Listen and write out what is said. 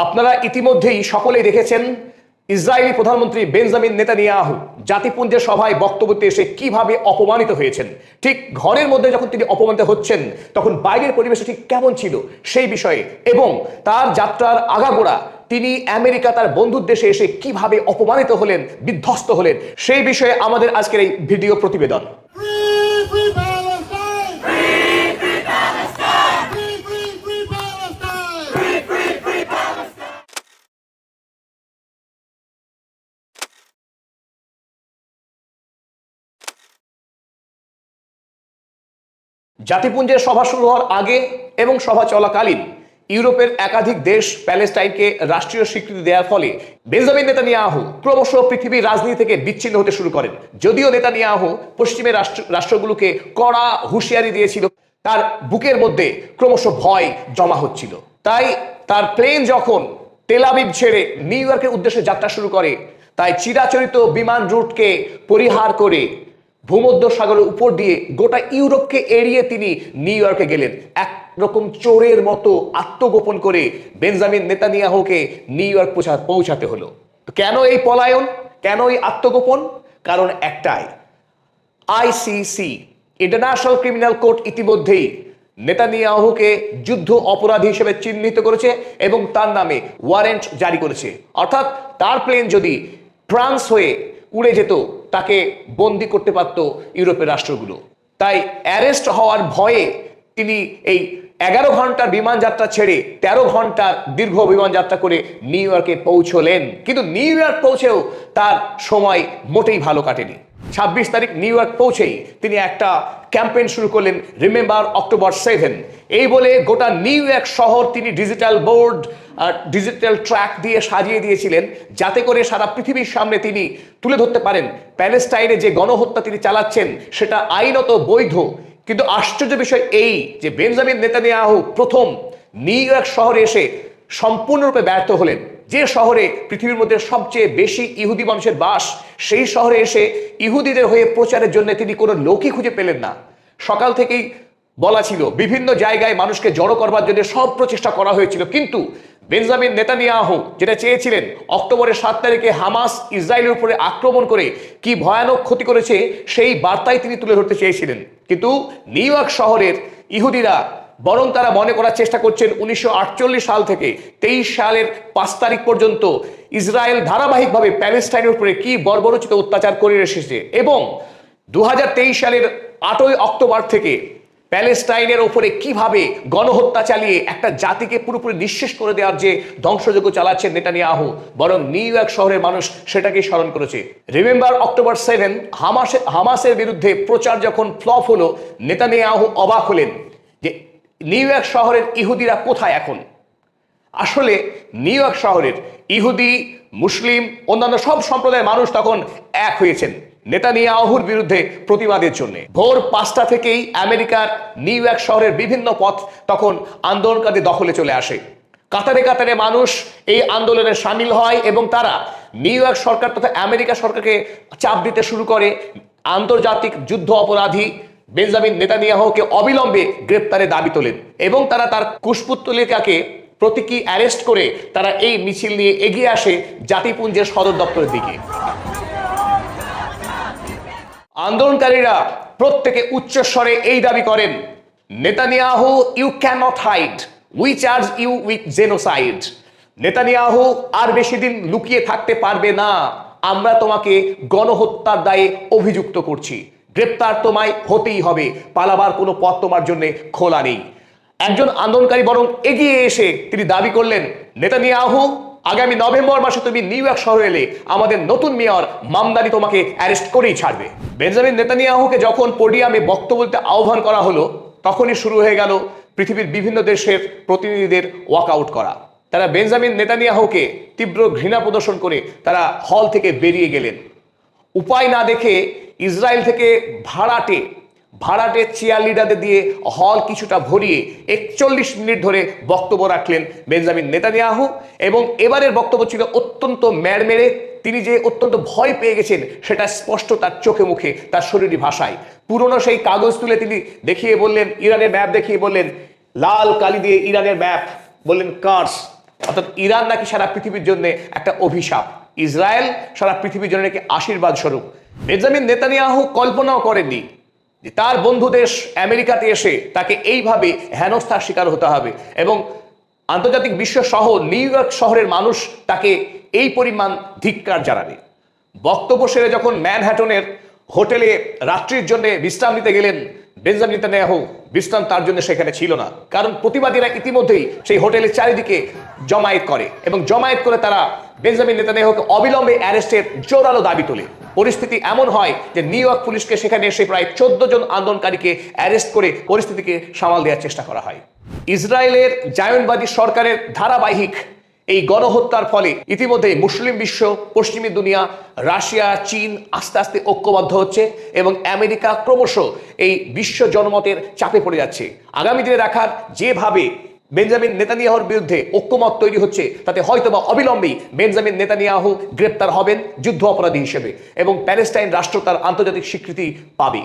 আপনারা ইতিমধ্যেই সকলেই দেখেছেন ইসরায়েলি প্রধানমন্ত্রী বেঞ্জামিন নেতানিয়াহু জাতিপুঞ্জের সভায় বক্তব্য দিতে এসে কিভাবে অপমানিত হয়েছেন। ঠিক ঘরের মধ্যে যখন তিনি অপমানিত হচ্ছেন তখন বাইরের পরিবেশে ঠিক কেমন ছিল সেই বিষয়ে এবং তার যাত্রার আগাগোড়া তিনি আমেরিকা তার বন্ধুর দেশে এসে কিভাবে অপমানিত হলেন, বিধ্বস্ত হলেন, সেই বিষয়ে আমাদের আজকের এই ভিডিও প্রতিবেদন। জাতিপুঞ্জের সভা শুরু হওয়ার আগে এবং সভা চলাকালীন ইউরোপের একাধিক দেশ প্যালেস্টাইনকে রাষ্ট্রীয় স্বীকৃতি দেওয়ার ফলে বেঞ্জামিন নেতানিয়াহু ক্রমশ পৃথিবীর রাজনীতি থেকে বিচ্ছিন্ন হতে শুরু করেন। যদিও নেতানিয়াহু পশ্চিমের রাষ্ট্রগুলোকে কড়া হুঁশিয়ারি দিয়েছিল, তার বুকের মধ্যে ক্রমশ ভয় জমা হচ্ছিল। তাই তার প্লেন যখন তেল আবিব ছেড়ে নিউ ইয়র্কের উদ্দেশ্যে যাত্রা শুরু করে, তাই চিরাচরিত বিমান রুটকে পরিহার করে ভূমধ্য সাগরের উপর দিয়ে গোটা ইউরোপকে এড়িয়ে তিনি নিউ ইয়র্কে গেলেন। একরকম চোরের মতো আত্মগোপন করে বেঞ্জামিন নেতানিয়াহুকে নিউ ইয়র্ক পৌঁছাতে হলো। কেন এই পলায়ন, কেন এই আত্মগোপন? কারণ একটাই, আইসিসি ইন্টারন্যাশনাল ক্রিমিনাল কোর্ট ইতিমধ্যেই নেতানিয়াহুকে যুদ্ধ অপরাধী হিসেবে চিহ্নিত করেছে এবং তার নামে ওয়ারেন্ট জারি করেছে। অর্থাৎ তার প্লেন যদি ফ্রান্স হয়ে উড়ে যেত তাকে বন্দি করতে পারত ইউরোপের রাষ্ট্রগুলো। তাই অ্যারেস্ট হওয়ার ভয়ে তিনি এই 11 ঘন্টার বিমান যাত্রা ছেড়ে 13 ঘন্টার দীর্ঘ বিমান যাত্রা করে নিউ ইয়র্কে পৌঁছলেন। কিন্তু নিউ ইয়র্ক পৌঁছেও তার সময় মোটেই ভালো কাটেনি। 26 তারিখ নিউ ইয়র্ক পৌঁছেই তিনি একটা ক্যাম্পেইন শুরু করলেন, রিমেম্বার অক্টোবর 7। এই বলে গোটা নিউ ইয়র্ক শহর তিনি ডিজিটাল বোর্ড আর ডিজিটাল ট্র্যাক দিয়ে সাজিয়ে দিয়েছিলেন, যাতে করে সারা পৃথিবীর সামনে তিনি তুলে ধরতে পারেন প্যালেস্টাইনে যে গণহত্যা তিনি চালাচ্ছেন সেটা আইনত বৈধ। কিন্তু আশ্চর্য বিষয় এই যে বেঞ্জামিন নেতানিয়াহু প্রথম নিউ ইয়র্ক শহরে এসে সম্পূর্ণরূপে ব্যর্থ হলেন। যে শহরে পৃথিবীর মধ্যে সবচেয়ে বেশি ইহুদি মানুষের বাস, সেই শহরে এসে ইহুদিদের হয়ে প্রচারের জন্য তিনি কোনো লোকই খুঁজে পেলেন না। সকাল থেকেই বলা ছিল বিভিন্ন জায়গায় মানুষকে জড়ো করবার জন্য সব প্রচেষ্টা করা হয়েছিল, কিন্তু বেঞ্জামিন নেতানিয়াহু যেটা চেয়েছিলেন, অক্টোবরের 7 তারিখে হামাস ইসরায়েলের উপরে আক্রমণ করে কি ভয়ানক ক্ষতি করেছে সেই বার্তাই তিনি তুলে ধরতে চেয়েছিলেন। কিন্তু নিউ ইয়র্ক শহরের ইহুদিরা বরং তারা মনে করার চেষ্টা করছেন 1948 সাল থেকে 23 সালের 5 তারিখ পর্যন্ত ইসরায়েল ধারাবাহিকভাবে প্যালেস্টাইনের উপরে কি বর্বরোচিত অত্যাচার করে এসেছে এবং 2023 সালের 8ই অক্টোবর থেকে প্যালেস্টাইনের ওপরে কিভাবে গণহত্যা চালিয়ে একটা জাতিকে পুরোপুরি নিঃশেষ করে দেওয়ার যে ধ্বংসযজ্ঞ চালাচ্ছেন নেতানিয়াহু, বরং নিউ ইয়র্ক শহরের মানুষ সেটাকে স্মরণ করেছে। রিমেম্বার অক্টোবর 7 হামাসের বিরুদ্ধে প্রচার যখন ফ্লপ হলো, নেতানিয়াহু অবাক হলেন যে নিউ ইয়র্ক শহরের ইহুদিরা কোথায় এখন। আসলে নিউ ইয়র্ক শহরের ইহুদি, মুসলিম, অন্যান্য সব সম্প্রদায়ের মানুষ তখন এক হয়েছেন নেতানিয়াহুর বিরুদ্ধে প্রতিবাদের জন্য। ভোর 5টা থেকেই আমেরিকার নিউ ইয়র্ক শহরের বিভিন্ন পথ তখন আন্দোলনকারীদের দখলে চলে আসে। কাতারে কাতারে মানুষ এই আন্দোলনে সামিল হয় এবং তারা নিউ ইয়র্ক সরকার তথা আমেরিকা সরকারকে চাপ দিতে শুরু করে আন্তর্জাতিক যুদ্ধ অপরাধী বেঞ্জামিন নেতানিয়াহুকে অবিলম্বে গ্রেপ্তারের দাবি তোলেন এবং তারা তার কুশপুত্তলিকাকে প্রতীকী অ্যারেস্ট করে তারা এই মিছিল নিয়ে এগিয়ে আসে জাতিপুঞ্জের সদর দপ্তরের দিকে। আন্দোলনকারীরা প্রত্যেকে উচ্চস্বরে এই দাবি করেন, Netanyahu, you cannot hide, we charge you with genocide. Netanyahu আর বেশি দিন লুকিয়ে থাকতে পারবে না, আমরা তোমাকে গণহত্যার দায়ে অভিযুক্ত করছি, গ্রেপ্তার তোমায় হতেই হবে, পালাবার কোনো পথ তোমার জন্য খোলা নেই। একজন আন্দোলনকারী বরং এগিয়ে এসে তিনি দাবি করলেন, নেতানিয়াহু, আগামী নভেম্বর মাসে তুমি নিউ ইয়র্ক শহরে এলে আমাদের নতুন মেয়র মামদানি তোমাকে অ্যারেস্ট করেই ছাড়বে। বেঞ্জামিন নেতানিয়াহুকে যখন পোডিয়ামে বক্তব্য দিতে আহ্বান করা হলো, তখনই শুরু হয়ে গেল পৃথিবীর বিভিন্ন দেশের প্রতিনিধিদের ওয়াকআউট করা। তারা বেঞ্জামিন নেতানিয়াহুকে তীব্র ঘৃণা প্রদর্শন করে তারা হল থেকে বেরিয়ে গেলেন। উপায় না দেখে ইসরায়েল থেকে ভাড়াটে চেয়ার লিডারদের দিয়ে হল কিছুটা ভরিয়ে 41 মিনিট ধরে বক্তব্য রাখলেন বেঞ্জামিন নেতানিয়াহু এবং এবারের বক্তব্য ছিল অত্যন্ত ম্যাড়মেড়ে। তিনি যে অত্যন্ত ভয় পেয়ে গেছেন সেটা স্পষ্ট তার চোখে মুখে, তার শরীরী ভাষায়। পুরনো সেই কাগজ তুলে তিনি দেখিয়ে বললেন, ইরানের ম্যাপ দেখিয়ে বললেন, লাল কালি দিয়ে ইরানের ম্যাপ, বললেন কার্স, অর্থাৎ ইরান নাকি সারা পৃথিবীর জন্য একটা অভিশাপ, ইসরায়েল সারা পৃথিবীর জন্য নাকি আশীর্বাদ স্বরূপ। বেঞ্জামিন নেতানিয়াহু কল্পনাও করেননি যে তার বন্ধু দেশ আমেরিকাতে এসে তাকে এইভাবে হেনস্থার শিকার হতে হবে এবং আন্তর্জাতিক বিশ্ব সহ নিউ ইয়র্ক শহরের মানুষ তাকে এই পরিমাণ ধিক্কার জানাবে। বক্তব্য সেরে যখন ম্যানহ্যাটনের হোটেলে রাত্রির জন্য বিশ্রাম নিতে গেলেন বেঞ্জামিন নেতানিয়াহু, বিশ্রাম তার জন্য সেখানে ছিল না, কারণ প্রতিবাদীরা ইতিমধ্যেই সেই হোটেলের চারিদিকে জমায়েত করে এবং জমায়েত করে তারা বেঞ্জামিন নেতানিয়াহুকে অবিলম্বে অ্যারেস্টের জোরালো দাবি তোলে। পরিস্থিতি এমন হয় যে নিউ ইয়র্ক পুলিশকে সেখানে এসে প্রায় 14 জন আন্দোলনকারীকে অ্যারেস্ট করে পরিস্থিতিকে সামাল দেওয়ার চেষ্টা করা হয়। ইসরায়েলের জায়নবাদী সরকারের ধারাবাহিক এই গণহত্যার ফলে ইতিমধ্যে মুসলিম বিশ্ব, পশ্চিমী দুনিয়া, রাশিয়া, চীন আস্তে আস্তে ঐক্যবদ্ধ হচ্ছে এবং আমেরিকা ক্রমশ এই বিশ্ব জনমতের চাপে পড়ে যাচ্ছে। আগামী দিনে দেখার যেভাবে বেঞ্জামিন নেতানিয়াহুর বিরুদ্ধে ঐক্যমত তৈরি হচ্ছে, তাতে হয়তোবা অবিলম্বেই বেঞ্জামিন নেতানিয়াহু গ্রেপ্তার হবেন যুদ্ধ অপরাধী হিসেবে এবং প্যালেস্টাইন রাষ্ট্র তার আন্তর্জাতিক স্বীকৃতি পাবে।